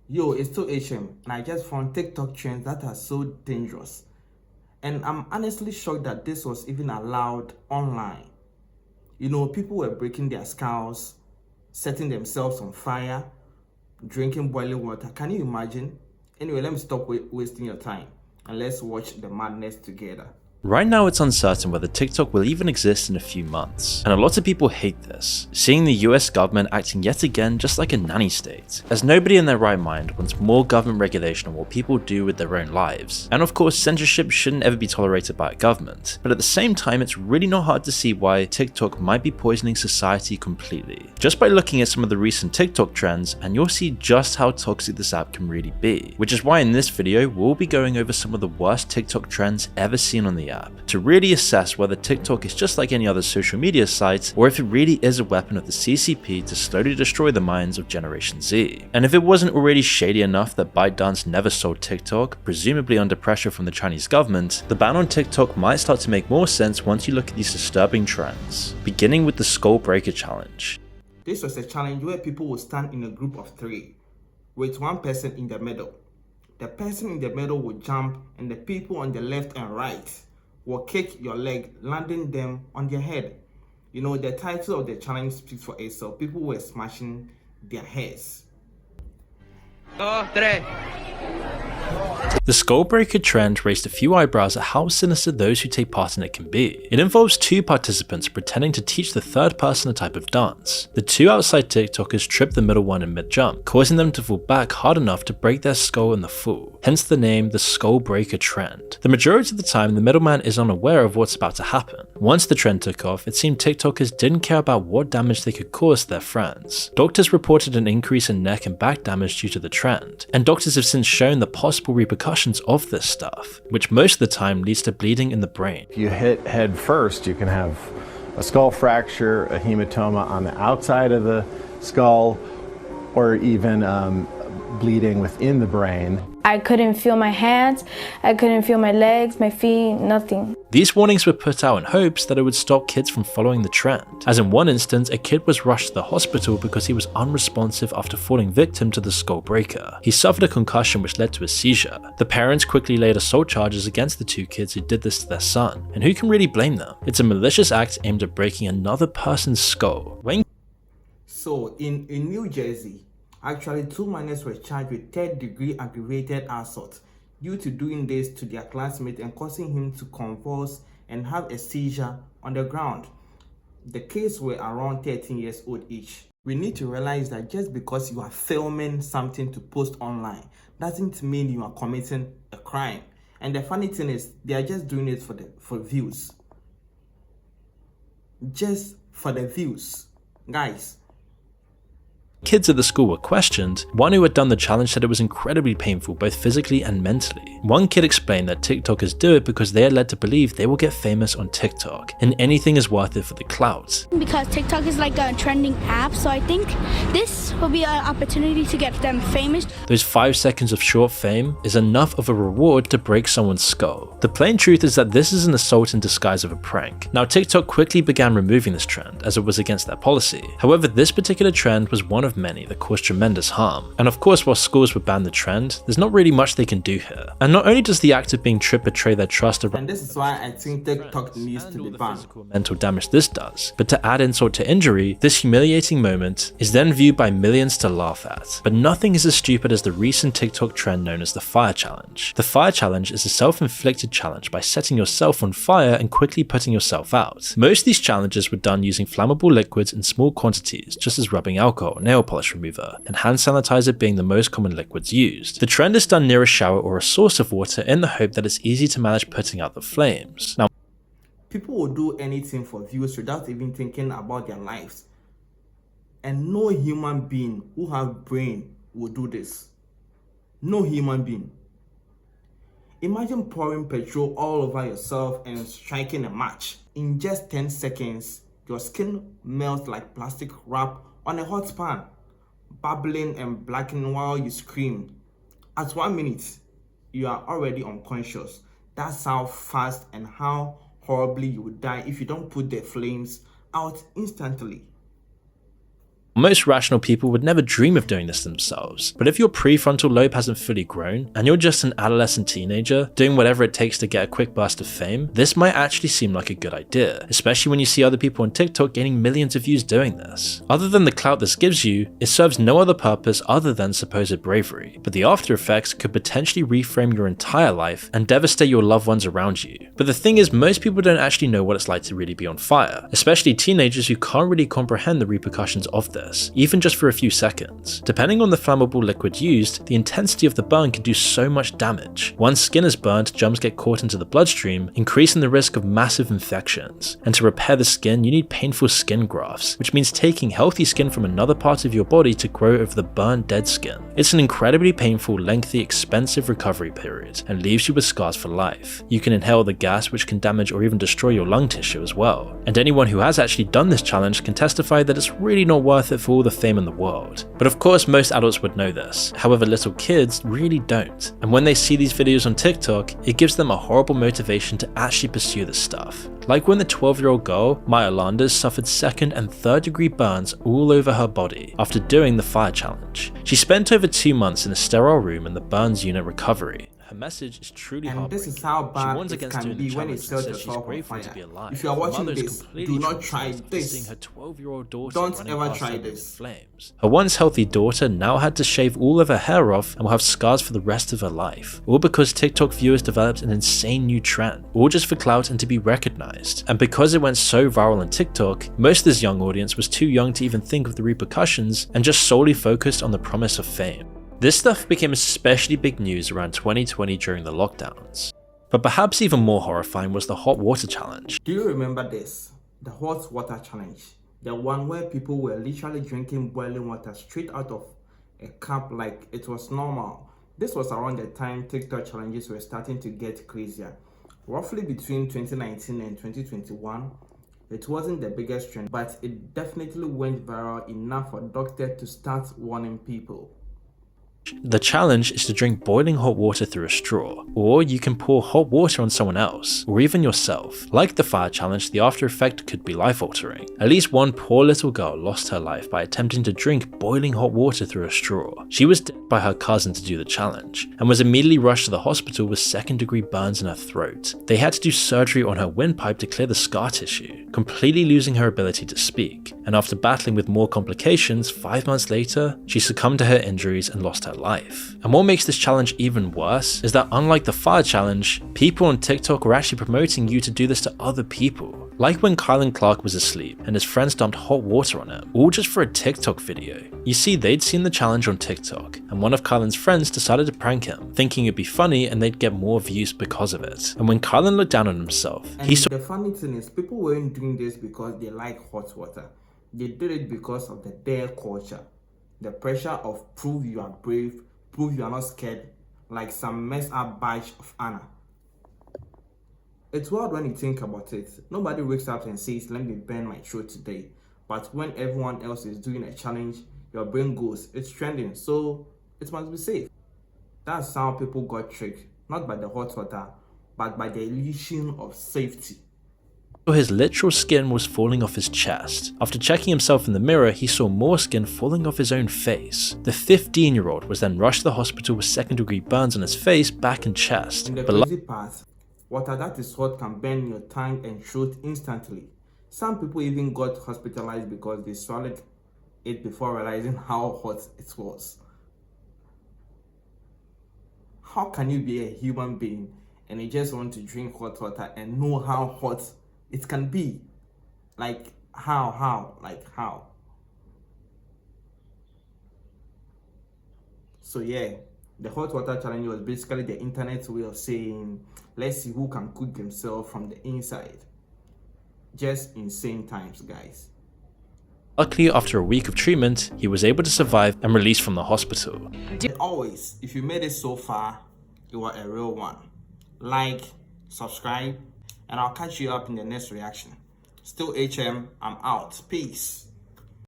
Yo, it's still HM, and I just found TikTok trends that are so dangerous. And I'm honestly shocked that this was even allowed online. People were breaking their skulls, setting themselves on fire, drinking boiling water. Can you imagine? Anyway, let me stop wasting your time and let's watch the madness together. Right now it's uncertain whether TikTok will even exist in a few months, and a lot of people hate this, seeing the US government acting yet again just like a nanny state, as nobody in their right mind wants more government regulation on what people do with their own lives. And of course, censorship shouldn't ever be tolerated by a government, but at the same time it's really not hard to see why TikTok might be poisoning society completely. Just by looking at some of the recent TikTok trends, and you'll see just how toxic this app can really be, which is why in this video we'll be going over some of the worst TikTok trends ever seen on the app, to really assess whether TikTok is just like any other social media site, or if it really is a weapon of the CCP to slowly destroy the minds of Generation Z. And if it wasn't already shady enough that ByteDance never sold TikTok, presumably under pressure from the Chinese government, the ban on TikTok might start to make more sense once you look at these disturbing trends, beginning with the Skull Breaker Challenge. This was a challenge where people would stand in a group of 3, with one person in the middle. The person in the middle would jump, and the people on the left and right will kick your leg, landing them on their head. The title of the challenge speaks for itself. People were smashing their heads. Dos, tres. The Skullbreaker trend raised a few eyebrows at how sinister those who take part in it can be. It involves 2 participants pretending to teach the third person a type of dance. The 2 outside TikTokers trip the middle one in mid-jump, causing them to fall back hard enough to break their skull in the fall, hence the name the Skullbreaker trend. The majority of the time, the middleman is unaware of what's about to happen. Once the trend took off, it seemed TikTokers didn't care about what damage they could cause to their friends. Doctors reported an increase in neck and back damage due to the trend, and doctors have since shown the possible repercussions of this stuff, which most of the time leads to bleeding in the brain. If you hit head first, you can have a skull fracture, a hematoma on the outside of the skull, or even bleeding within the brain. I couldn't feel my hands, I couldn't feel my legs, my feet, nothing. These warnings were put out in hopes that it would stop kids from following the trend, as in one instance a kid was rushed to the hospital because he was unresponsive after falling victim to the skull breaker. He suffered a concussion which led to a seizure. The parents quickly laid assault charges against the 2 kids who did this to their son, and who can really blame them? It's a malicious act aimed at breaking another person's skull. So in New Jersey, actually 2 minors were charged with 3rd-degree aggravated assault due to doing this to their classmate and causing him to convulse and have a seizure on the ground. The kids were around 13 years old each. We need to realize that just because you are filming something to post online doesn't mean you are committing a crime. And the funny thing is, they are just doing it for views. Just for the views. Guys, Kids at the school were questioned. One who had done the challenge said it was incredibly painful both physically and mentally. One kid explained that TikTokers do it because they are led to believe they will get famous on TikTok, and anything is worth it for the clout. Because TikTok is like a trending app, so I think this will be an opportunity to get them famous. Those 5 seconds of short fame is enough of a reward to break someone's skull. The plain truth is that this is an assault in disguise of a prank. Now TikTok quickly began removing this trend as it was against their policy. However, this particular trend was one of many that caused tremendous harm. And of course, while schools would ban the trend, there's not really much they can do here. And not only does the act of being tripped betray their trust around, and this is why I think TikTok needs to be banned. Physical and mental damage this does, but to add insult to injury, this humiliating moment is then viewed by millions to laugh at. But nothing is as stupid as the recent TikTok trend known as the fire challenge. The fire challenge is a self-inflicted challenge by setting yourself on fire and quickly putting yourself out. Most of these challenges were done using flammable liquids in small quantities, just as rubbing alcohol, nail polish remover, and hand sanitizer being the most common liquids used. The trend is done near a shower or a source of water in the hope that it's easy to manage putting out the flames. Now, people will do anything for views without even thinking about their lives. And no human being who have brain will do this. No human being. Imagine pouring petrol all over yourself and striking a match. In just 10 seconds, your skin melts like plastic wrap on a hot pan, bubbling and blackening while you scream. At 1 minute, you are already unconscious. That's how fast and how horribly you would die if you don't put the flames out instantly. Most rational people would never dream of doing this themselves, but if your prefrontal lobe hasn't fully grown, and you're just an adolescent teenager doing whatever it takes to get a quick burst of fame, this might actually seem like a good idea, especially when you see other people on TikTok gaining millions of views doing this. Other than the clout this gives you, it serves no other purpose other than supposed bravery, but the after effects could potentially reframe your entire life and devastate your loved ones around you. But the thing is, most people don't actually know what it's like to really be on fire, especially teenagers who can't really comprehend the repercussions of this, even just for a few seconds. Depending on the flammable liquid used, the intensity of the burn can do so much damage. Once skin is burnt, germs get caught into the bloodstream, increasing the risk of massive infections. And to repair the skin, you need painful skin grafts, which means taking healthy skin from another part of your body to grow over the burnt dead skin. It's an incredibly painful, lengthy, expensive recovery period, and leaves you with scars for life. You can inhale the gas, which can damage or even destroy your lung tissue as well. And anyone who has actually done this challenge can testify that it's really not worth it for all the fame in the world. But of course, most adults would know this. However, little kids really don't. And when they see these videos on TikTok, it gives them a horrible motivation to actually pursue this stuff. Like when the 12-year-old girl, Maya Landers, suffered 2nd and 3rd degree burns all over her body after doing the fire challenge. She spent over 2 months in a sterile room in the burns unit recovery. Her message is truly And heartbreaking. this is how She bad warns it against can doing be the when it challenge and sets says she's yourself on grateful fire. to be alive. If you are Her watching mother is this, completely do not try traumatized this. seeing her 12-year-old daughter Don't running ever past try her in this. flames. Her once healthy daughter now had to shave all of her hair off and will have scars for the rest of her life, all because TikTok viewers developed an insane new trend, all just for clout and to be recognized. And because it went so viral on TikTok, most of this young audience was too young to even think of the repercussions and just solely focused on the promise of fame. This stuff became especially big news around 2020 during the lockdowns. But perhaps even more horrifying was the hot water challenge. Do you remember this? The hot water challenge. The one where people were literally drinking boiling water straight out of a cup like it was normal. This was around the time TikTok challenges were starting to get crazier. Roughly between 2019 and 2021, it wasn't the biggest trend, but it definitely went viral enough for doctors to start warning people. The challenge is to drink boiling hot water through a straw, or you can pour hot water on someone else, or even yourself. Like the fire challenge, the after effect could be life-altering. At least one poor little girl lost her life by attempting to drink boiling hot water through a straw. She was dead by her cousin to do the challenge, and was immediately rushed to the hospital with 2nd degree burns in her throat. They had to do surgery on her windpipe to clear the scar tissue, completely losing her ability to speak. And after battling with more complications, 5 months later, she succumbed to her injuries and lost her life. And what makes this challenge even worse is that unlike the fire challenge, people on TikTok were actually promoting you to do this to other people. Like when Kylan Clark was asleep and his friends dumped hot water on him, all just for a TikTok video. You see, they'd seen the challenge on TikTok, and one of Kylan's friends decided to prank him, thinking it'd be funny and they'd get more views because of it. And when Kylan looked down on himself, And he saw the funny thing is, people weren't doing this because they like hot water. They did it because of the dare culture. The pressure of prove you are brave, prove you are not scared, like some messed up badge of honor. It's wild when you think about it. Nobody wakes up and says, let me burn my throat today. But when everyone else is doing a challenge, your brain goes, it's trending, so it must be safe. That's how people got tricked, not by the hot water, but by the illusion of safety. his literal skin was falling off his chest. After checking himself in the mirror, he saw more skin falling off his own face. The 15-year-old was then rushed to the hospital with 2nd-degree burns on his face, back and chest. In the crazy part, water that is hot can burn your tongue and throat instantly. Some people even got hospitalized because they swallowed it before realizing how hot it was. How can you be a human being and you just want to drink hot water and know how hot it can be? Like how? So yeah, the hot water challenge was basically the internet's way of saying, let's see who can cook themselves from the inside. Just insane times, guys. Luckily, after a week of treatment, he was able to survive and released from the hospital. And always, if you made it so far, you are a real one. Like, subscribe, and I'll catch you up in the next reaction. Still HM, I'm out. Peace.